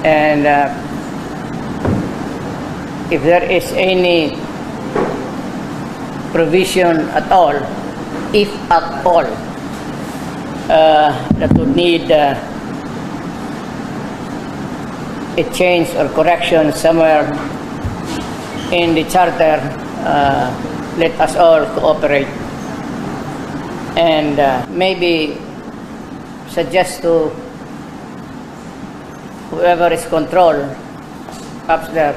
And if there is any provision at all, if at all, that would need a change or correction somewhere in the charter, let us all cooperate and maybe suggest to whoever is control up there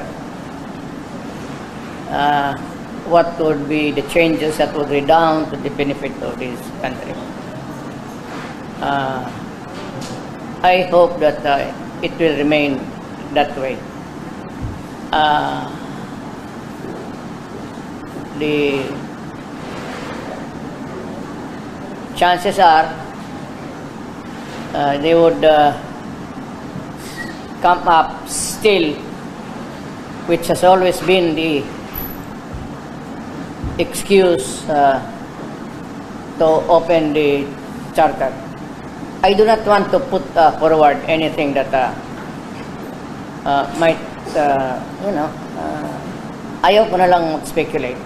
what would be the changes that would redound to the benefit of this country. I hope that it will remain that way. The chances are they would come up still, which has always been the excuse to open the charter. I do not want to put forward anything that might, ayaw ko na lang speculate.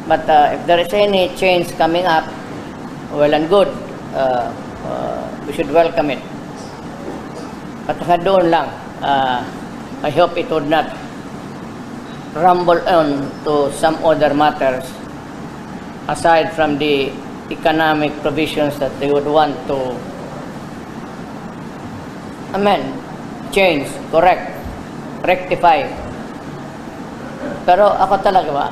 But if there is any change coming up, well and good, we should welcome it. But doon lang, I hope it would not rumble on to some other matters aside from the economic provisions that they would want to amend, change, correct, rectify. Pero ako talaga ba,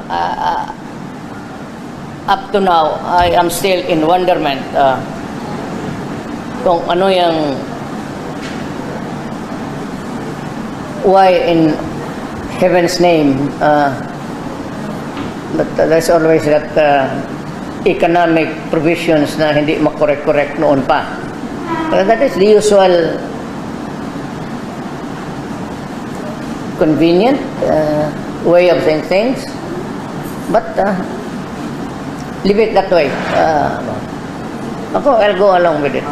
up to now, I am still in wonderment kung ano yung why in heaven's name but there's always that economic provisions na hindi makorek-korek noon pa. That is the usual convenient way of saying things, but leave it that way. I'll go along with it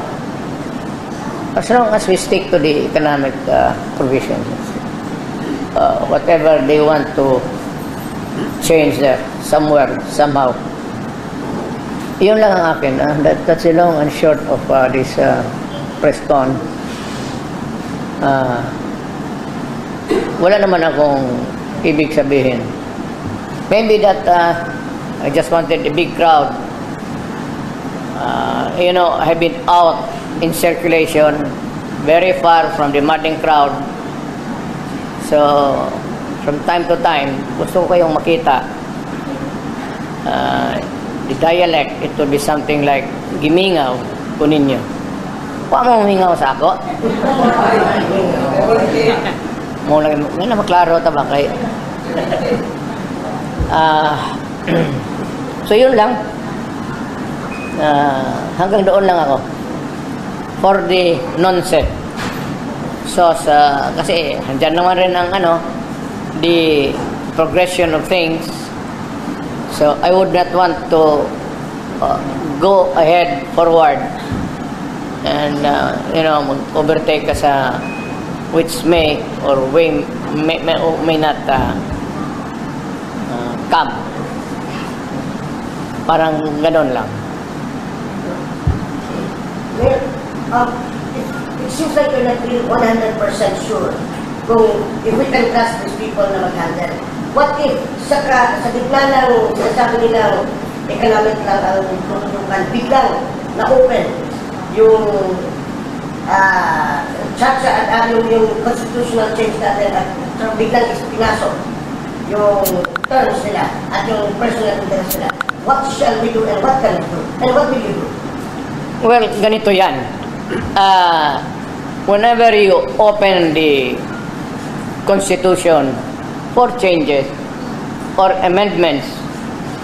as long as we stick to the economic provisions. Whatever they want to change there somewhere, somehow. Yun lang ang akin. That's the long and short of this press con. Wala naman akong ibig sabihin. Maybe that I just wanted a big crowd. I have been out in circulation, very far from the madding crowd. So, from time to time, gusto ko kayong makita. The dialect, it would be something like, gimingaw ko ninyo. Huwag mo humingaw sa ako. Mula na maklaro taba kay. So, yun lang. Hanggang doon lang ako. For the non-set. So, kasi andyan naman rin ang the progression of things. So, I would not want to go ahead forward and, overtake ka sa which may or may not come. Parang ganon lang. Well, it seems like you're not really 100% sure if we can trust these people na mag-handle. What if sa gitna ng sinasabi nilang economic tutulungan, biglang na-open yung charter at yung constitutional change natin at biglang pinasok yung terms nila at yung personal interest nila? What shall we do and what can we do? And what will you do? Well, ganito yan. Whenever you open the Constitution for changes or amendments,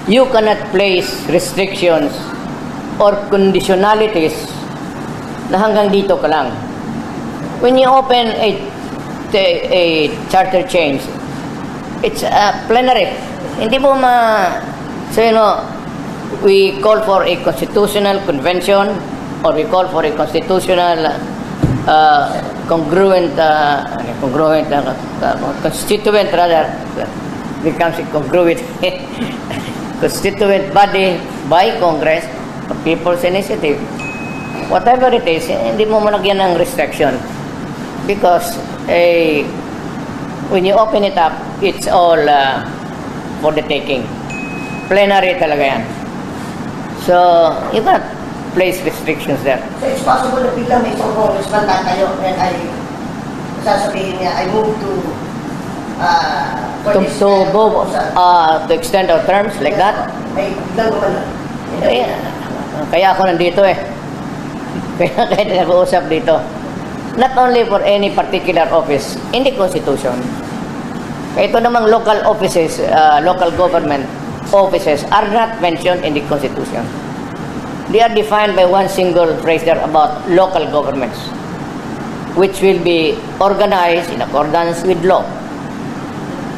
you cannot place restrictions or conditionalities na hanggang dito ka lang. When you open a charter change, it's plenary. Hindi mo we call for a constitutional convention or we call for a constitutional constituent rather, becomes a congruent constituent body by Congress, people's initiative. Whatever it is, hindi mo malagyan ng restriction. Because when you open it up, it's all for the taking. Plenary talaga yan. So, you cannot place restrictions there. So it's possible na bigla may isang congressman tatayo and ay sasabihin niya, I move to to extend our terms like that. May biglang gumano. Kaya ako nandito eh. Kaya nag-uusap dito. Not only for any particular office in the Constitution. Ito namang local offices, local government offices are not mentioned in the Constitution. They are defined by one single phrase there about local governments, which will be organized in accordance with law.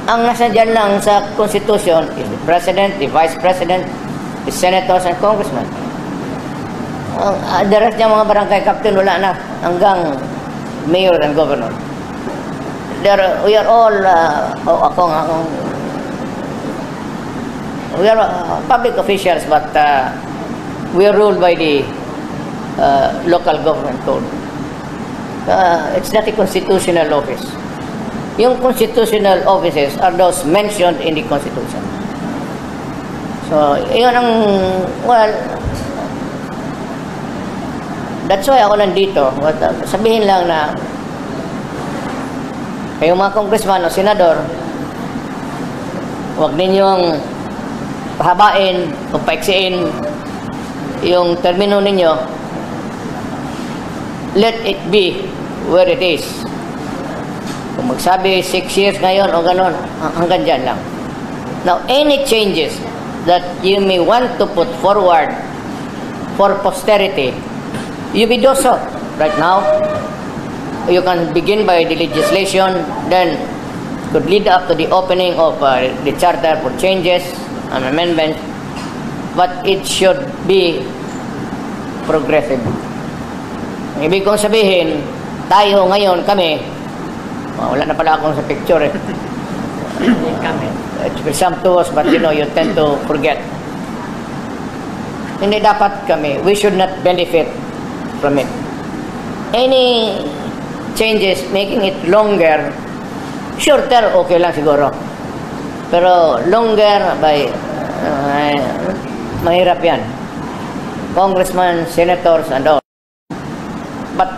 Ang nasa dyan lang sa Constitution is the President, the Vice President, the Senators, and Congressmen. The rest ng mga barangay captain, wala na. Hanggang Mayor and Governor. We are all, we are public officials, but we are ruled by the local government code. It's not a constitutional office. Yung constitutional offices are those mentioned in the Constitution. So, yun ang, well, that's why ako nandito. Sabihin lang na kayong mga congressman o senador, huwag ninyong pahabain o paiksiin yung termino ninyo. Let it be where it is. Kung magsabi 6 years ngayon o ganon, hanggang dyan lang. Now, any changes that you may want to put forward for posterity, you may do so right now. You can begin by the legislation, then could lead up to the opening of the charter for changes and amendments, but it should be progressive. Ibig kong sabihin, tayo ngayon, kami, wala na pala akong sa picture eh. It's presumptuous, but you know, you tend to forget. Hindi dapat kami, we should not benefit from it. Any changes, making it longer, shorter, okay lang siguro. Pero longer, by mahirap yan. Congressmen, senators, and all. But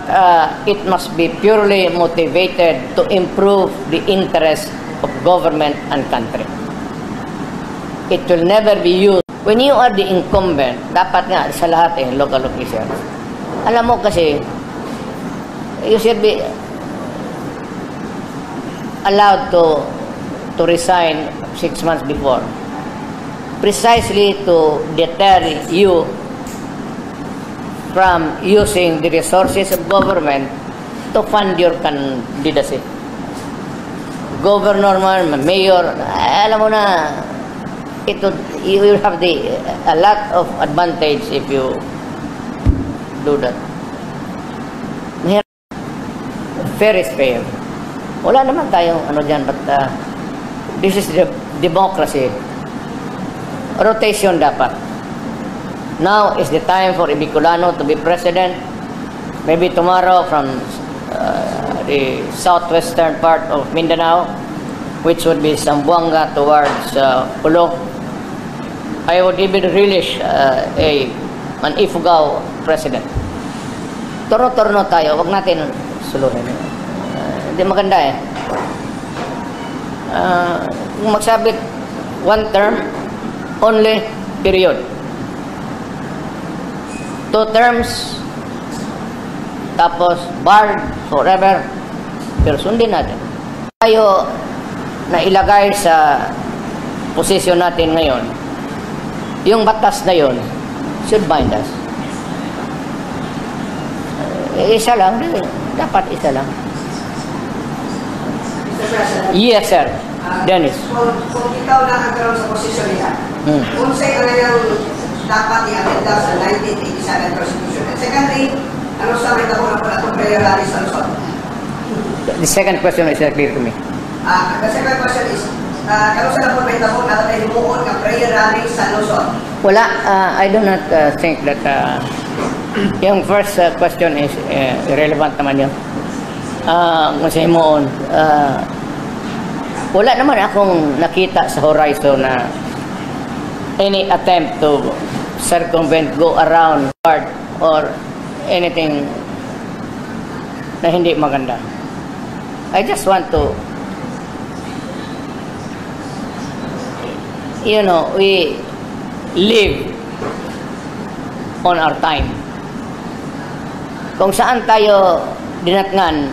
it must be purely motivated to improve the interest of government and country. It will never be used. When you are the incumbent, dapat nga sa lahat local officials. Alam mo kasi, you should be allowed to resign 6 months before, precisely to deter you from using the resources of government to fund your candidacy. Governor man, mayor, alam mo na, you will have a lot of advantage if you do that. Fair is fair. Wala naman tayong ano dyan, but this is the democracy. Rotation dapat. Now is the time for Bicolano to be president. Maybe tomorrow from the southwestern part of Mindanao, which would be Zamboanga towards Pulo. I would even relish an Ifugao president. Turno-turno tayo, wag natin suluhin. Hindi maganda eh. Kung magsabit one term, only, period. 2 terms, tapos barred forever, pero sundin natin. Tayo na ilagay sa posisyon natin ngayon, yung batas na yun should bind us. Isa lang, dapat isa lang. Yes, sir. Dennis. Kung ikaw nakagkaroon sa posisyon nila, kung sa'yo yung dapat i-amenda sa 1987 Constitution. And secondly, ano sa may ako na pala itong priority sa Luzon? The second question is not clear to me. The second question is, karon sa napon may tabo na tayo himuon nga prayer rally sa Luzon. Wala, I do not think that yung first question is irrelevant naman yun. Kasi mo wala naman akong nakita sa horizon na any attempt to circumvent, go around, or anything na hindi maganda. I just want to, you know, we live on our time. Kung saan tayo dinatngan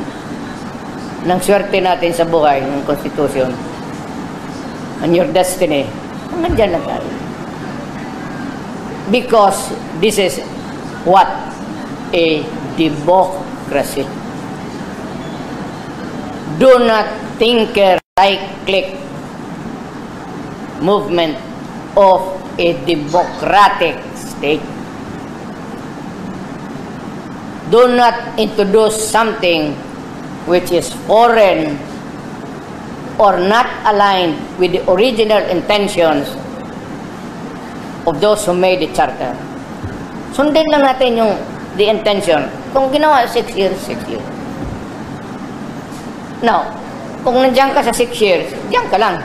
ng swerte natin sa buhay, ng Constitution, and your destiny, nandyan lang tayo. Because this is what a democracy. Do not tinker right-click movement of a democratic state. Do not introduce something which is foreign or not aligned with the original intentions of those who made the charter. Sundin lang natin yung the intention. Kung ginawa 6 years, 6 years. Now, kung nandiyan ka sa 6 years, diyan ka lang.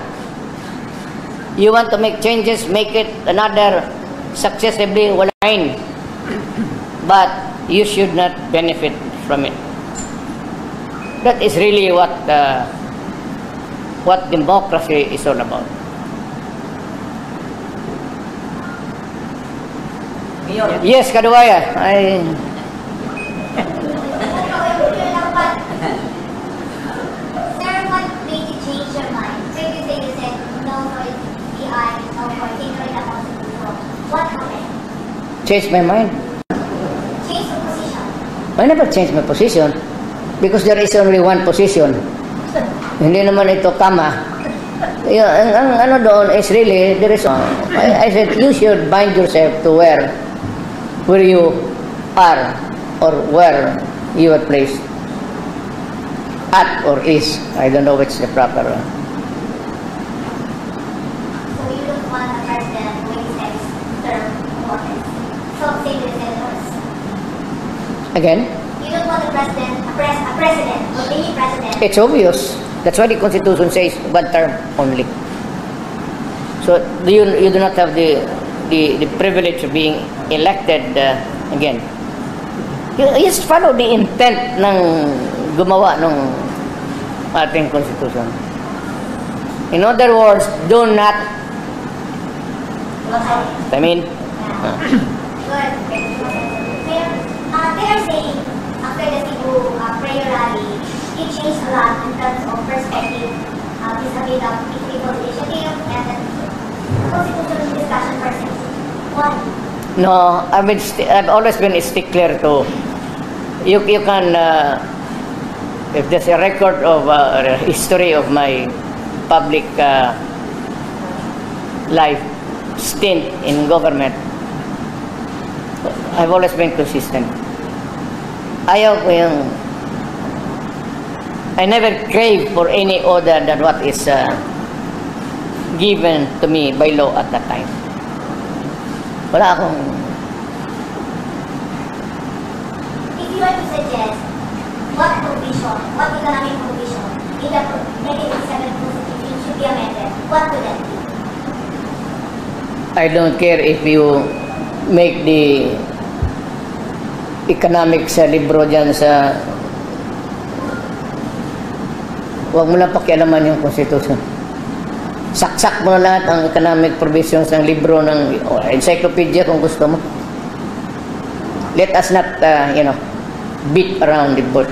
You want to make changes, make it another successively, wala fine. But you should not benefit from it. That is really what democracy is all about. Yes, Kaduwaya. Sir, what made you change your mind? Previously you said no for PI, no for tinkering the Constitution. What happened? Change my mind. Change your position. I never changed my position because there is only one position. Hindi naman ito kama. Ang ano doon is really, there is, I said you should bind yourself to where you are or where you are placed. At or is. I don't know which is the proper one. So you don't want a president who is next term of office. So same with the senators. Again? You don't want a president, a president, or any president. It's obvious. That's why the Constitution says one term only. So you do not have the privilege of being elected again. You just follow the intent ng gumawa ng ating Constitution. In other words, do not. I mean. Good. They are saying after the Cebu prayer rally, it changed a lot in terms of perspective vis-a-vis the people's initiative and the constitutional discussion process. Why? No, I've always been a stickler to. You can if there's a record of a history of my public life stint in government, I've always been consistent. Ayaw ko yung I never crave for any other than what is given to me by law at that time. Wala akong. If you were to suggest what provision, what economic provision in the 1987 Constitution should be amended, what would that be? I don't care if you make the economics sa libro dyan sa. Huwag mo lang pakialaman yung Constitution. Saksak mo na lahat ang economic provisions ng libro ng encyclopedia kung gusto mo. Let us not, beat around the bush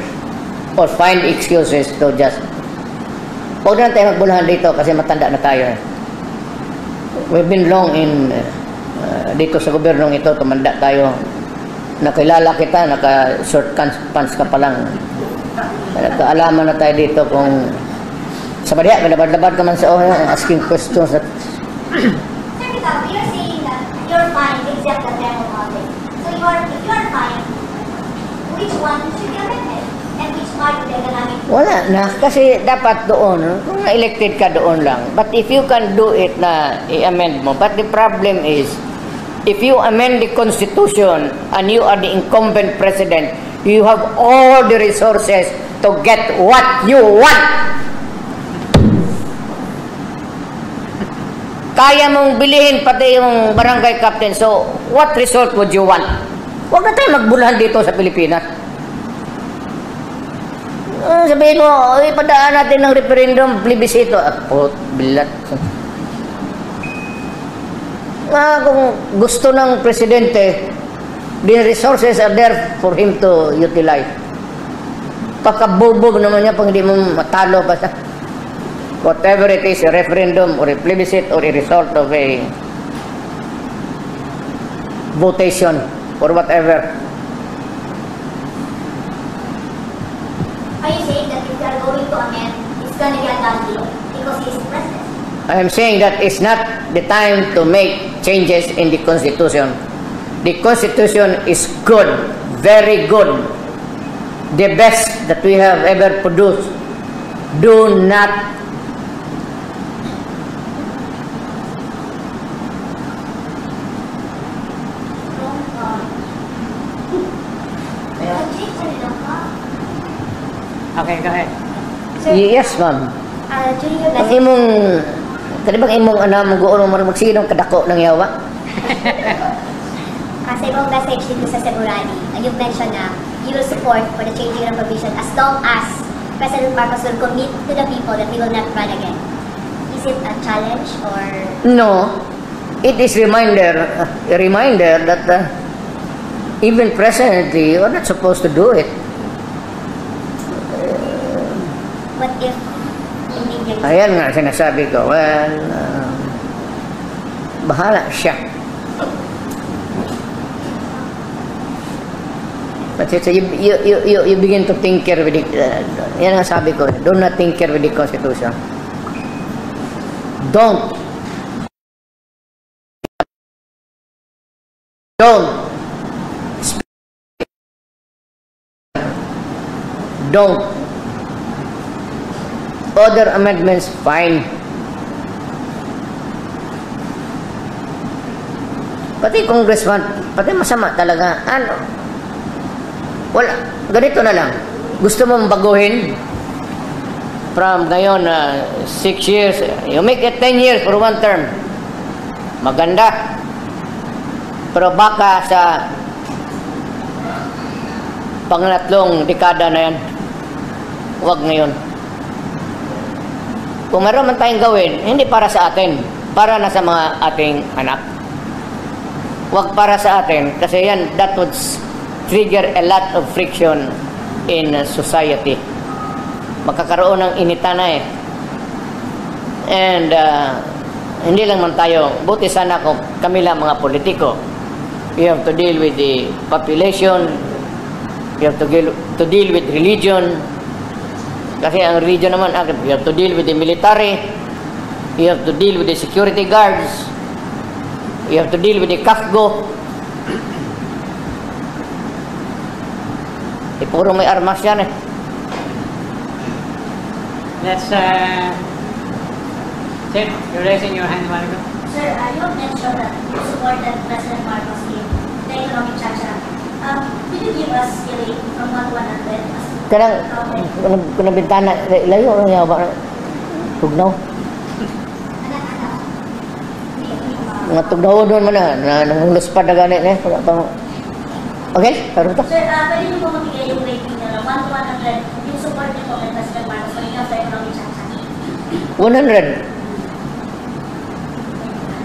or find excuses to just. Huwag na tayo magbulahan dito kasi matanda na tayo. We've been long in dito sa gobyernong ito, tumanda tayo. Nakilala kita, naka-short pants ka pa lang. Nagkaalaman na tayo dito kung sa badya, labad-labad ka man sa asking questions. Sir, because you're saying that you're fine except the term of office. So if you're fine, which one should be amended? And which smart with the economic. Wala na, kasi dapat doon, kung elected ka doon lang. But if you can do it na i-amend mo, but the problem is, if you amend the Constitution and you are the incumbent president, you have all the resources to get what you want. Kaya mong bilihin pati yung barangay captain, so what result would you want? Huwag na tayo magbulahan dito sa Pilipinas. Sabihin mo, ipadaan natin ng referendum, plebisito. Bilat. Kung gusto ng presidente, the resources are there for him to utilize. Pagkabubog naman niya pag hindi mo matalo basta. Whatever it is, a referendum or a plebiscite or a result of a votation or whatever. Are you saying that if you are going to amend, it's going to be a done deal because he is president? I am saying that it's not the time to make changes in the Constitution. The Constitution is good, very good, the best that we have ever produced. Do not Okay, go ahead. Sir, yes, ma'am. during your Ang message, imong kani bang imong mag-uuro magsigidong kadako ng yawa? sa ibang message dito sa Ceburani, you've mentioned na you will support for the changing of provision as long as President Marcos will commit to the people that he will not run again. Is it a challenge or? No. It is a reminder that even presently, you're not supposed to do it. What if hindi niya? Ayan nga sinasabi ko, well, bahala siya. But it's, you begin to tinker with it. Yan ang sabi ko, do not tinker with the Constitution. Don't other amendments, fine. Pati congressman, pati masama talaga. Ano? Wala. Ganito na lang. Gusto mong baguhin? From ngayon, 6 years, you make it 10 years for one term. Maganda. Pero baka sa panglatlong dekada na yan, huwag ngayon. Kung meron man tayong gawin, hindi para sa atin, para na sa mga ating anak. Huwag para sa atin, kasi yan, that would trigger a lot of friction in society. Magkakaroon ng inita na eh. And hindi lang man tayo, buti sana kung kami lang mga politiko. We have to deal with the population, we have to deal with religion. Kasi ang religion naman, you have to deal with the military, you have to deal with the security guards, you have to deal with the CAFGO. Puro may armas yan eh. Let's, Sir, you're raising your hand, Marco. Sir, you have mentioned that you supported President Marcos in the economic chacha. Could you give us a rate from 1 to 100? Kanang, kung bintana, layo ang yawa. Tugnaw. Mga tugnaw doon mo na nanguluspa na ganit eh. Okay, parang ito. Sir, pwede niyo po magbigay yung rating nyo 1 to 100 yung support niyo po kay President Marcos when it comes to economic chacha? 100.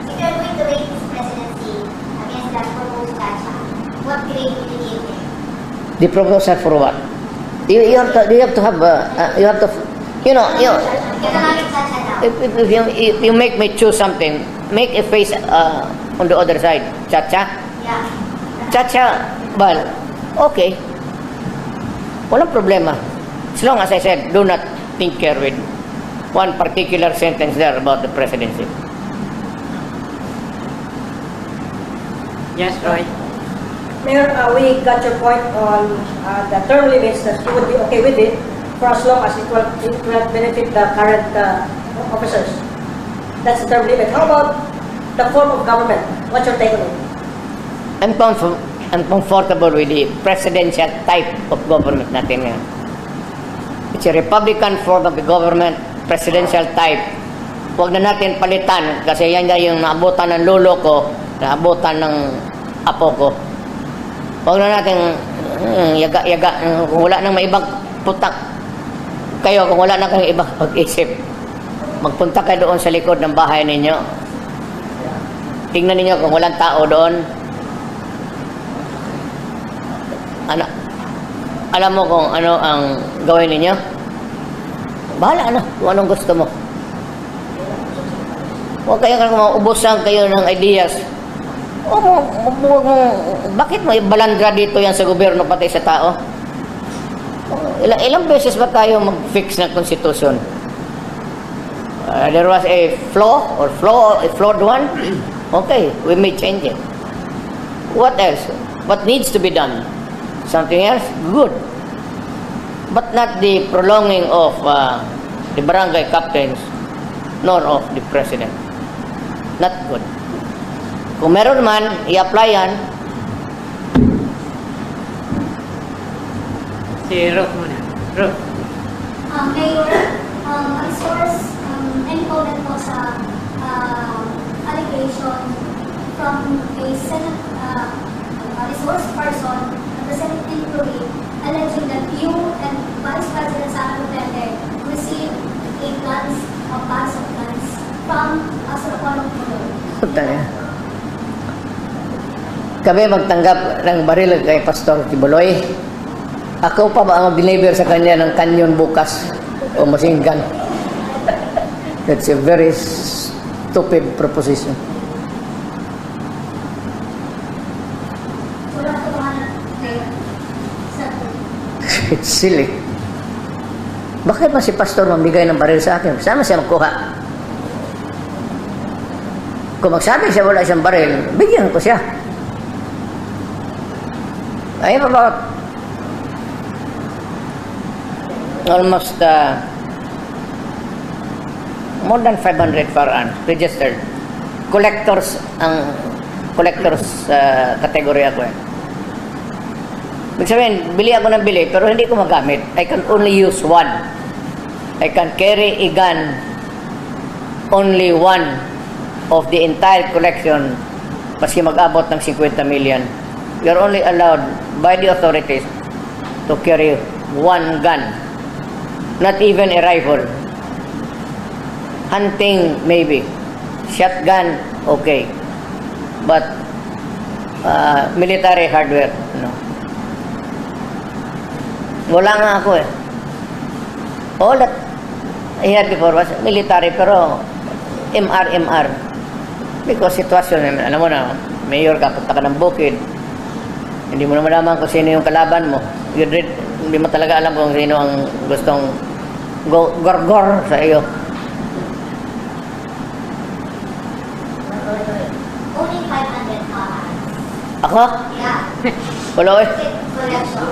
If you're going to rate his presidency against that proposed chacha, what grade would you give him? The proposal for what? You have to have Economic chacha now. if you make me choose something, make a face on the other side. Chacha? Yeah. Chacha, well, okay. Walang problema. As long as I said, do not tinker with one particular sentence there about the presidency. Yes, Roy. Mayor, we got your point on the term limits, that you would be okay with it. for as long as it will benefit the current officers. That's the term limit. How about the form of government? What's your take on it? I'm comfortable with the presidential type of government natin ngayon. It's a Republican form of the government, presidential type. Huwag na natin palitan kasi yan yung naabutan ng lolo ko, naabutan ng apo ko. Huwag na natin yaga-yaga. Kung wala nang may ibang putak kayo, kung wala na kayong ibang pag-isip, magpunta kayo doon sa likod ng bahay ninyo. Tingnan ninyo kung walang tao doon. Alam mo kung ano ang gawin ninyo? Bahala na kung anong gusto mo. Huwag kayo maubusan kayo ng ideas. Bakit mo ibalandra dito yan sa gobyerno pati sa tao? Ilang beses ba tayo mag-fix ng constitution? There was a flawed one? Okay, we may change it. What else? What needs to be done? Something else? Good. But not the prolonging of the barangay captains nor of the president. Not good. Kung meron man, i-apply yan. Si Ruth muna. Ruth. Mayor, ang source, any comment po sa allegation from a Senate resource person, the Senate employee, alleging that you and Vice President Sara Duterte received a box of guns from Asuraponong Pulong. Kami magtanggap ng baril kay Pastor Tibuloy. Ako pa ba ang mag-deliver sa kanya ng kanyon bukas o machine gun? That's a very stupid proposition. Wala ko Mayor. It's silly. Bakit man si Pastor mamigay ng baril sa akin? Sama siya magkuha. Kung magsabi siya wala siyang baril, bigyan ko siya. I have about almost more than 500 firearms registered. Collectors category ako eh. Ibig sabihin, bili ako ng bili pero hindi ko magamit. I can only use one. I can carry a gun only one of the entire collection maski mag-abot ng 50 million. You're only allowed by the authorities to carry one gun. Not even a rifle. Hunting, maybe. Shotgun, okay. But military hardware, no. Wala nga ako eh. All that I had before was military pero MR. Because sitwasyon, alam mo na, mayor ka, punta ka ng bukid. Hindi mo na malaman kung sino yung kalaban mo. Hindi mo talaga alam kung sino ang gustong gorgor sa iyo. Only 500 cars. Ako? Yeah. Wala eh. Collection.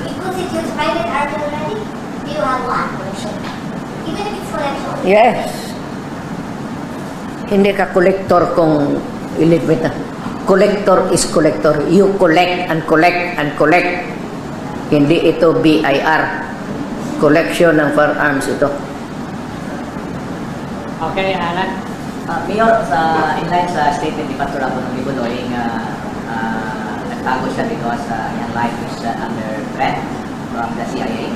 It constitutes private artillery. Do you have one? Even if it's collection. Yes. Hindi ka collector kung iligwit na. Collector is collector. You collect and collect and collect. Hindi ito BIR. Collection ng firearms ito. Okay, Alan. Mayor, inline sa statement ni Pastor Abon Libuloy nga nagtago siya because yung life is under threat from the CIA.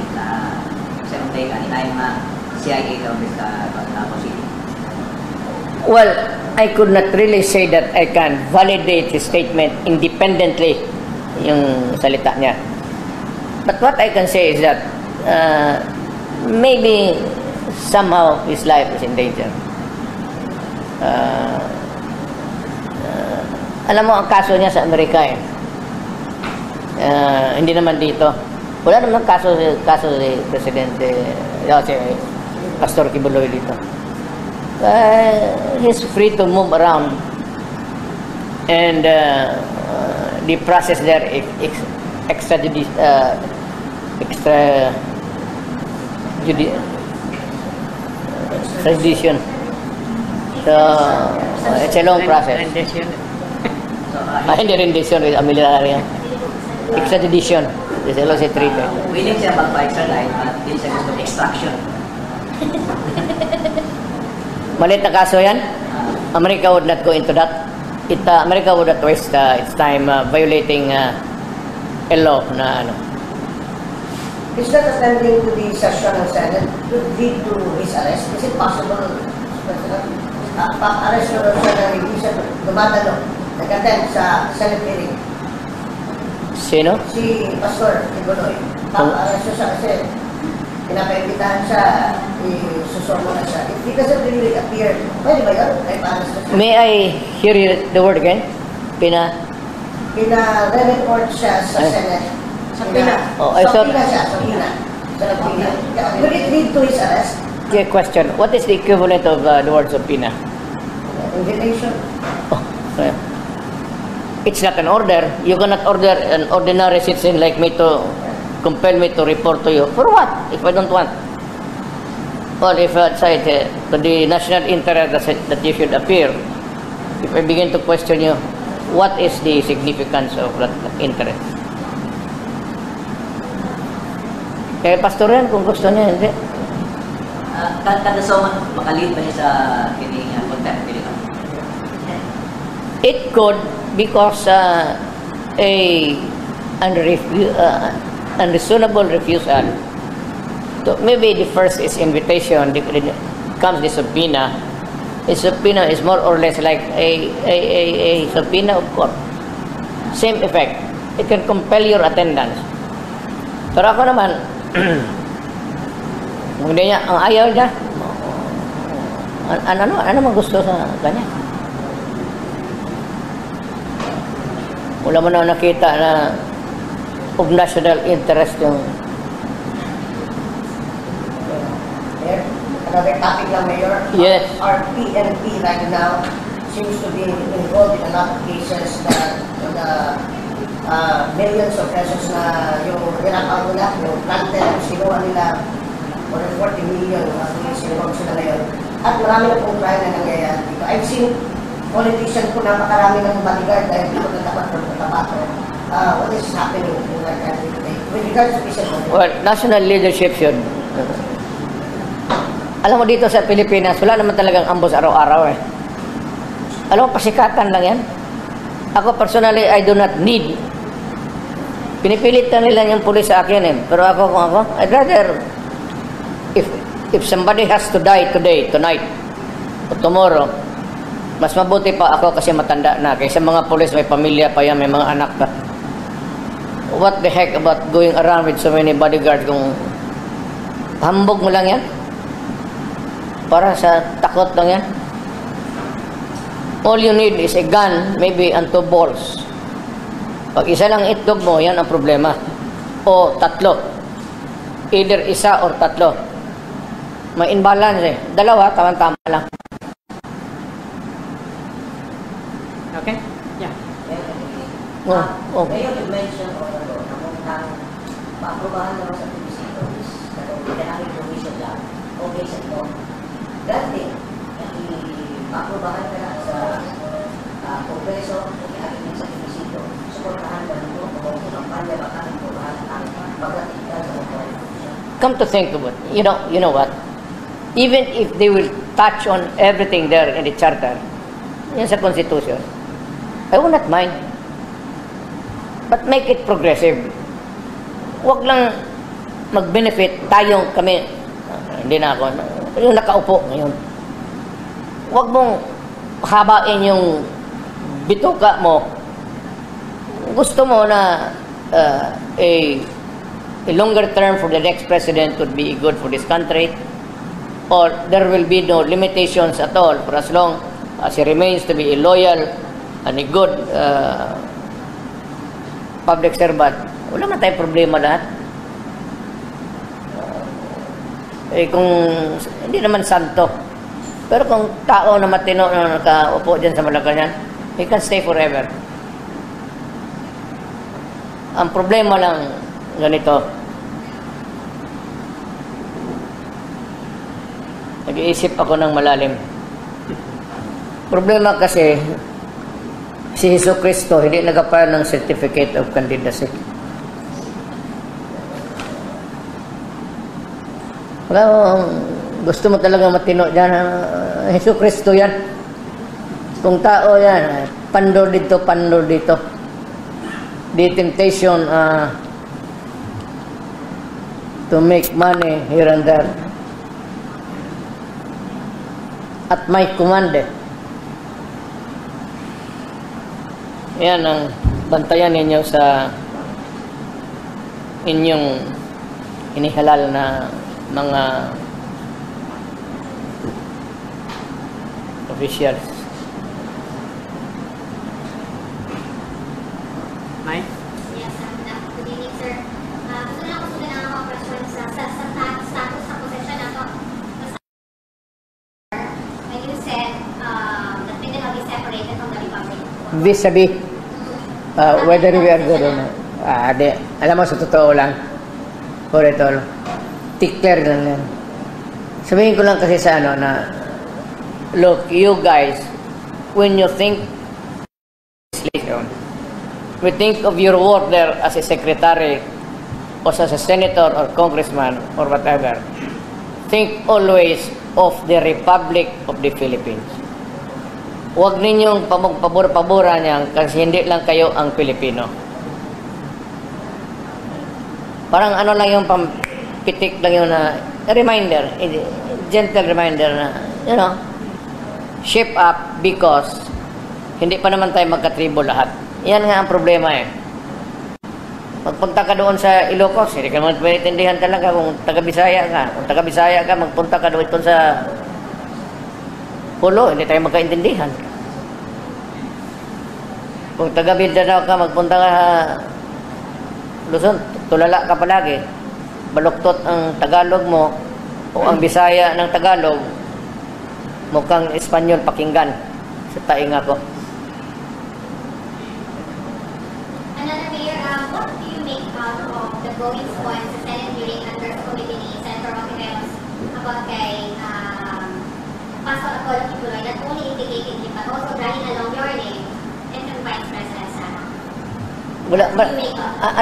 Siyempre take inline nga CIA daw sa position. Well, I could not really say that I can validate his statement independently, yung salita niya. But what I can say is that maybe somehow his life is in danger. Alam mo, ang kaso niya sa Amerika eh. Hindi naman dito. Wala naman kaso si Presidente, si Pastor Kibuloy dito. He's free to move around and the process there Tradition. So, it's a long process. Rendition. So, Hindi rendition, military. Extradition. This is also treated. willing siya magpa-extradite at din siya gusto extraction. Malit na kaso yan. America would not go into that. America would not waste its time violating a law na ano. Is that attending to the session ng Senate could lead to his arrest? Is it possible, President? Pa-arrest na siya na hindi siya dumadalo, nag-attend sa Senate hearing. Sino? Si Pastor Tibuloy. Pa-arrest siya kasi pinapaimbitahan siya, isusumo na siya. If he doesn't really appear, pwede ba yun? Ay pa-arrest na siya. May I hear the word again? Pina-report siya sa Senate. Oh, I thought- Subpoena siya, subpoena. Subpoena. Could it lead to his arrest? Yeah, question. What is the equivalent of the word subpoena? Invitation. Oh, yeah. It's not an order. You cannot order an ordinary citizen like me to compel me to report to you. For what? If I don't want. Or if outside to the national interest that you should appear, if I begin to question you, what is the significance of that interest? Kaya pastor yan, kung gusto niya, hindi. Kada so makalid ba niya sa kining contempt dito? It could because unreasonable refusal. So maybe the first is invitation, comes the subpoena. A subpoena is more or less like a subpoena of court. Same effect. It can compel your attendance. Pero ako naman, hindi niya, ang ayaw niya, ano man gusto sa kanya? Wala mo na nakita na of national interest yung Mayor, another topic lang, Mayor. Yes. Our PNP right now seems to be involved in a lot of cases that millions of pesos na yung hinakaw nila, yung planter, sinuha nila for 40 million, sinuha sila ngayon. At marami na pong trial na nangyayari dito. I've seen politician po napakarami ng bodyguard dahil dito natapat ng Cotabato. What is happening in that country today? With regards to peace and order. well, national leadership should alam mo dito sa Pilipinas, wala naman talagang ambos araw-araw eh. Alam mo, pasikatan lang yan. Ako personally, I do not need. Pinipilit na nila yung pulis sa akin eh. Pero kung ako, I'd rather, if somebody has to die today, tonight, or tomorrow, mas mabuti pa ako kasi matanda na. Kaysa mga pulis, may pamilya pa yan, may mga anak pa. What the heck about going around with so many bodyguards kung hambog mo lang yan? Para sa takot lang yan? All you need is a gun, maybe, and 2 balls. Pag isa lang itlog mo, yan ang problema. O tatlo. Either isa or tatlo. May imbalance eh. Dalawa, tama-tama lang. Okay? Yeah. Oh. Mayor, you mentioned na pa-aprobahan naman sa PBC is kailangan provision lang. Okay sa ito. Dati, pa-aprobahan ka na sa Kongreso, kailangan sa PBC ito. Suportahan ba nito? Kung kampanya ba kami aprobahan ang pagdating sa mga. Come to think of it, you know what? Even if they will touch on everything there in the charter, yan sa Constitution, I will not mind. But make it progressive. Huwag lang mag-benefit tayong kami, hindi na ako, yung nakaupo ngayon. Huwag mong habain yung bituka mo. Gusto mo na a longer term for the next president would be good for this country, or there will be no limitations at all for as long as he remains to be a loyal and a good public servant. Wala man tayong problema lahat. Kung hindi naman santo, pero kung tao na matino na nakaupo dyan sa Malacanang, he can stay forever. Ang problema lang ganito, Nag-iisip ako ng malalim. Problema kasi, si Hesus Kristo hindi nag-apply ng certificate of candidacy. Gusto mo talaga matino dyan, Hesus Kristo yan. Kung tao yan, pandor dito, pandor dito. The temptation to make money here and there. At my command. Yan ang bantayan ninyo sa inyong inihalal na mga officials. Mike? Yes, good evening, sir. Gusto na ako sulit ang mga questions sa status sa possession na to. When you said that Mindanao will be separated from the Republic. Vis-a-vis whether we are good or not. Alam mo, sa totoo lang, for it all, declare lang yan. Sabihin ko lang kasi sa ano na, look, you guys, when you think legislation, we think of your work there as a secretary or as a senator or congressman or whatever. Think always of the Republic of the Philippines. Huwag ninyong pabor-paboran yan kasi hindi lang kayo ang Pilipino. Parang ano lang yung pampitik lang yun na reminder, gentle reminder na, you know, shape up because hindi pa naman tayo magkatribo lahat. Yan nga ang problema eh. Magpunta ka doon sa Ilocos, hindi ka naman maintindihan talaga kung taga-Bisaya ka. Kung taga-Bisaya ka, magpunta ka doon sa Pulo, hindi tayo magkaintindihan. Kung taga-Mindanao ka, magpunta ka sa Luzon, tulala ka palagi. Baluktot ang Tagalog mo o ang Bisaya ng Tagalog, mukhang Espanyol pakinggan sa tainga ko. Another mayor, what do you make out of the goings on sa Senate hearing under the committee ni Senator Ontiveros about kay Pastor Apollo Kibuloy that only indicated him but also dragging along your name and the Vice President Sara? Wala,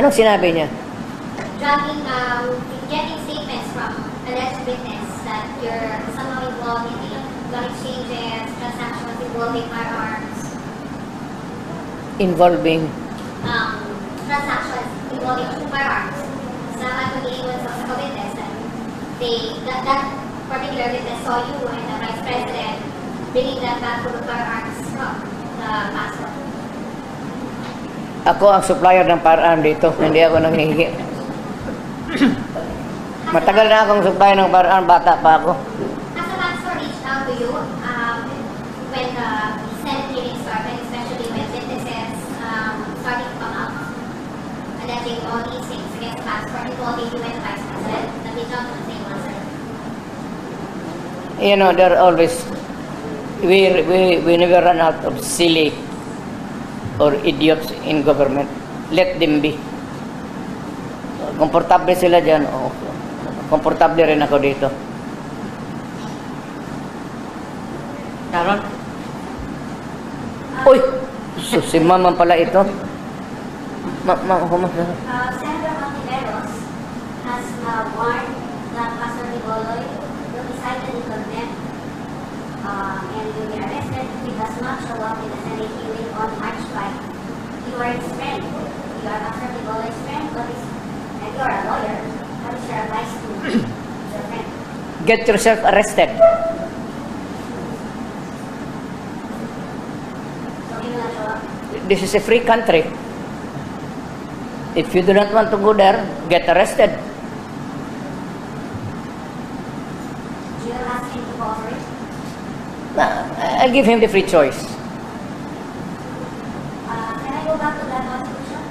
anong sinabi niya? Dragging, getting statements from alleged witness that you're somehow involved in illegal exchanges, transactions involving firearms. Involving? Transactions involving firearms. Sa pag-iingon sa witness, that particular witness saw you and the Vice President bringing that back to the firearms from the pastor. Ako ang supplier ng firearm dito, hindi ako nanghihingi. Matagal na akong supplier ng firearm, bata pa ako. Has the pastor reached out to you when the Senate hearing started, especially when witnesses starting to come out, alleging all these things against the pastor, involving you and the Vice President, that we don't the same answer? You know, there are always, we never run out of silly or idiots in government. Let them be. Komportable sila dyan. Oh, komportable rin ako dito. Sharon? Uy! Si mama pala ito. Senator Ontiveros has warned that Pastor Kibuloy will be cited in contempt and will be arrested if he does not show up in the Senate hearing on March 5. You are his friend. You are Pastor Kibuloy's friend, and you are a lawyer. What is your advice to your friend? Get yourself arrested. So he will not show up. This is a free country. If you do not want to go there, get arrested. You will ask him to cooperate. I'll give him the free choice. Can I go back to that constitution?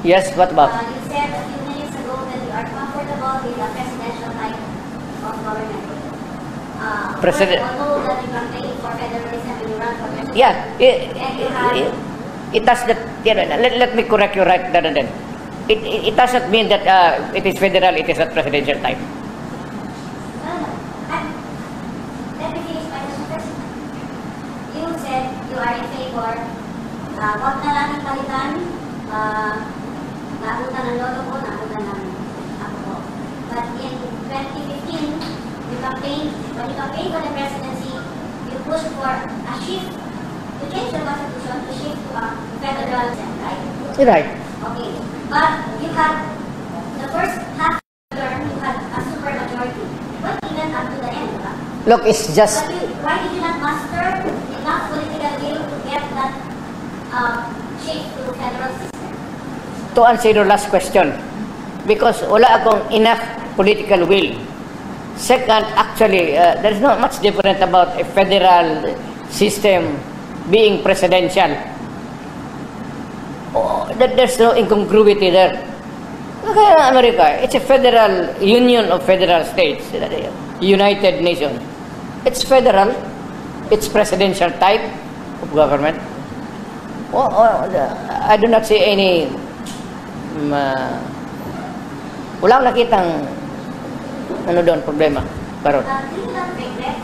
Yes, what about? You said a few minutes ago that you are comfortable with the presidential type of government. President. Although that you campaign for federalism and you run for president. Yeah, And you have it does that. Let me correct you right there and then. It doesn't mean that it is federal, it is not presidential type. you are in favor, wag na lang palitan, naabutan ng lolo ko, naabutan ng ako ko. But in 2015, when you campaign for the presidency, you pushed for a shift, to change the constitution, to shift to a federal system, right? Right. Okay. But you had, the first half of the term, you had a super majority. What even up to the end, diba? Look, it's just... Why did you not muster enough political will to get that shift to federal system? To answer your last question, because wala akong enough political will. Second, actually, there is not much different about a federal system being presidential. There's no incongruity there. Okay, America, it's a federal union of federal states, United Nations. It's federal, it's presidential type of government. I do not see any walang nakitang ano doon problema karon. Do you not regret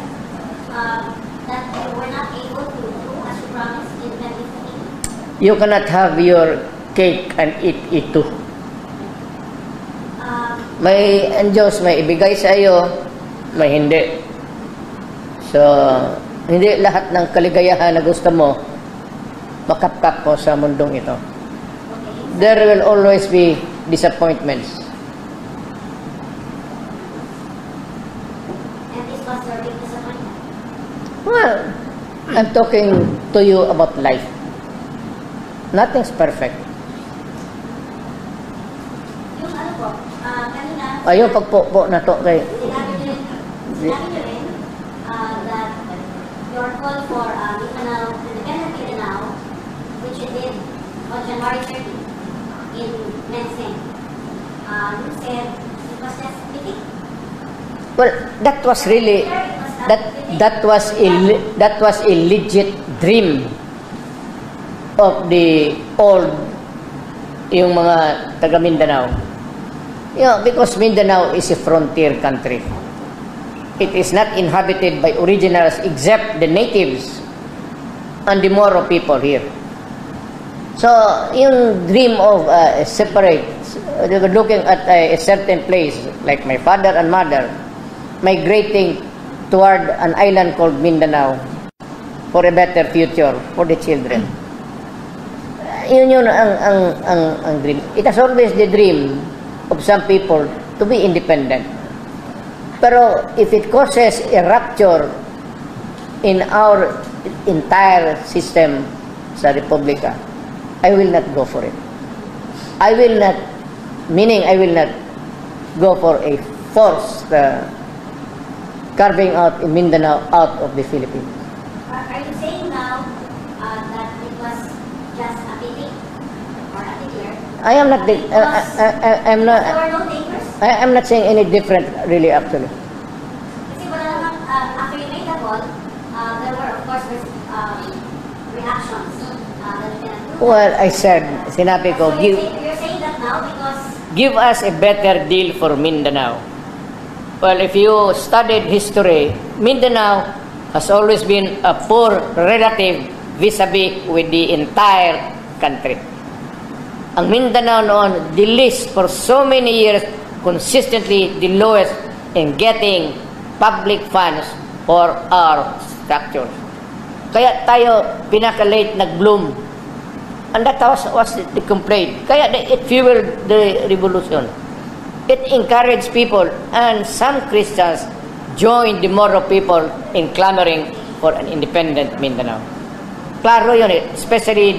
that you were not able to do as you promised in 2015? You cannot have your cake and eat it too. May ang Diyos may ibigay sa iyo, may hindi. So, hindi lahat ng kaligayahan na gusto mo makapkap mo sa mundong ito. There will always be disappointments. And this was your big disappointment? Well, I'm talking to you about life. Nothing's perfect. Yung ano po, kanina, Ayaw pagpo na to kay sinabi niyo rin that your call for Mindanao, independent Mindanao, which you did on January 30 in Mensing, you said it was just mythic. well, that was really that was a legit dream of the old yung mga taga Mindanao. Because Mindanao is a frontier country. It is not inhabited by originals except the natives and the Moro people here. So, yung dream of a separate, looking at a certain place, like my father and mother, migrating toward an island called Mindanao for a better future for the children. Yun ang dream. It has always the dream of some people to be independent. Pero if it causes a rupture in our entire system sa Republika, I will not go for it. I will not go for a forced carving out in Mindanao out of the Philippines. Are you saying now that it was just a pity or a figure? I am not. I'm not. There were no takers? I'm not saying any different, really, actually. Kasi wala naman, after you made the call, there were of course reactions that you cannot do. Well, I said, sinabi ko, So you're saying that now because give us a better deal for Mindanao. Well, if you studied history, Mindanao has always been a poor relative vis-a-vis with the entire country. Ang Mindanao noon, the least for so many years, consistently the lowest in getting public funds for our structures. Kaya tayo pinaka-late nag-bloom. And that was the complaint. Kaya it fueled the revolution. It encouraged people, and some Christians joined the Moro people in clamoring for an independent Mindanao. Klaro yun eh, especially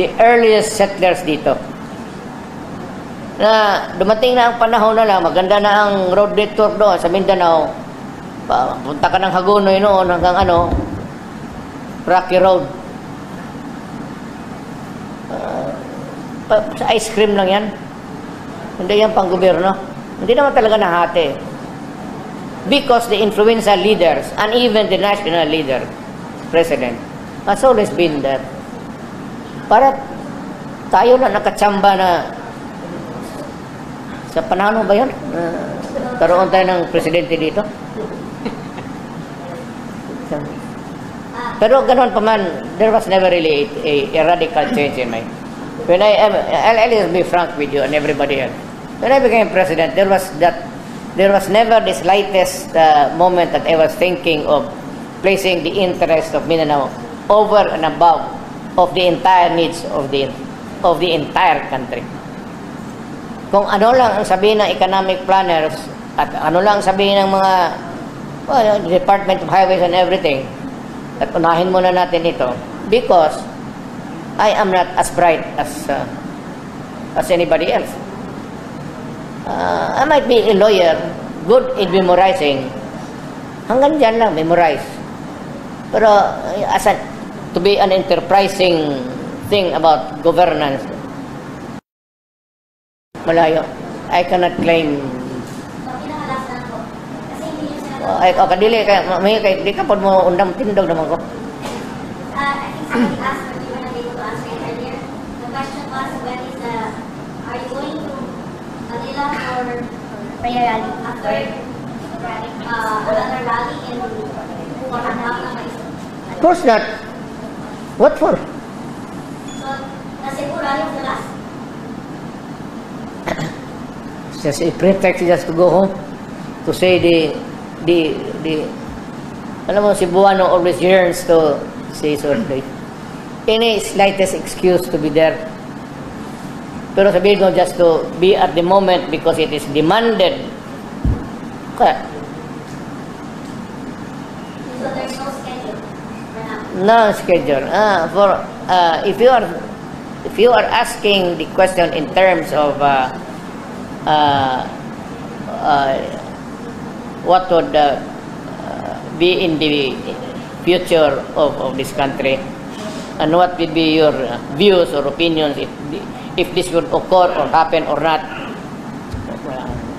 the earliest settlers dito. Na dumating na ang panahon na lang, maganda na ang road network doon sa Mindanao. Punta ka ng Hagonoy noon hanggang Rocky Road. Sa ice cream lang yan. Hindi yan pang gobyerno. Hindi naman talaga nahati. Because the influential leaders and even the national leader, president, has always been there. Para tayo na nakatsamba na sa panahon ba yun? karoon tayo ng presidente dito. Pero ganun pa man, there was never really a radical change in my... When I'll just be frank with you and everybody else. When I became president, there was never the slightest moment that I was thinking of placing the interest of Mindanao over and above of the entire needs of the entire country. Kung ano lang ang sabihin ng economic planners at ano lang ang sabihin ng mga Department of Highways and everything, at unahin muna natin ito because I am not as bright as anybody else. I might be a lawyer, good in memorizing. Hanggang dyan lang, memorize. Pero to be an enterprising thing about governance, malayo. I cannot claim. So, pinakalas na po. Kasi hindi yung sinagot. Kadili, di ka po mo undang tindog naman ko. I think somebody asked, but you were not able to answer it earlier. The question was, when is are you going to Manila for prayer rally after another rally in Bukakandang? Of course not. What for? So, nasa po rally of the last? It's just a pretext just to go home to say the alam mo, Cebuano always yearns to say sorry. Any slightest excuse to be there. Pero sabihin mo just to be at the moment because it is demanded. Okay. So, there's no schedule for now? No schedule. If you are asking the question in terms of what would be in the future of this country, and what would be your views or opinions if this would occur or happen or not.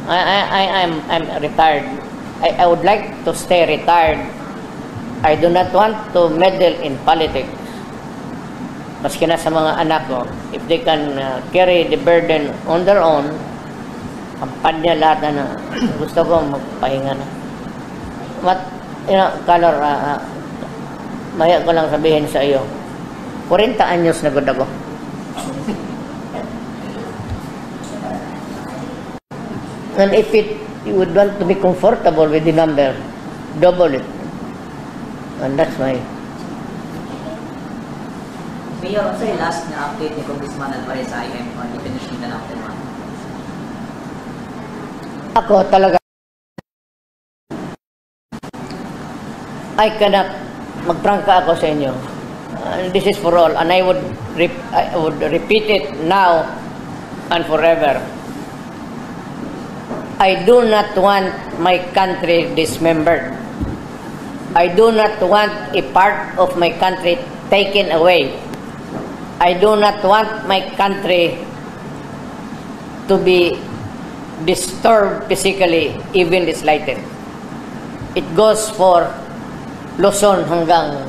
I'm retired. I would like to stay retired. I do not want to meddle in politics. Maski na sa mga anak ko, if they can carry the burden on their own, kampanya lahat na gusto ko magpahinga na. Color, maya ko lang sabihin sa iyo, 40 anyos na gud ako. And if you would want to be comfortable with the number, double it. And that's my... Mayor, ano yung last na update ni Congressman Alvarez sa IM on Independence Mindanao? Ako talaga, I cannot, magprangka ako sa inyo. This is for all, and I would repeat it now and forever. I do not want my country dismembered. I do not want a part of my country taken away. I do not want my country to be disturbed physically, even the slightest. It goes for Luzon hanggang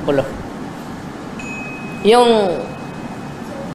Pulo. Yung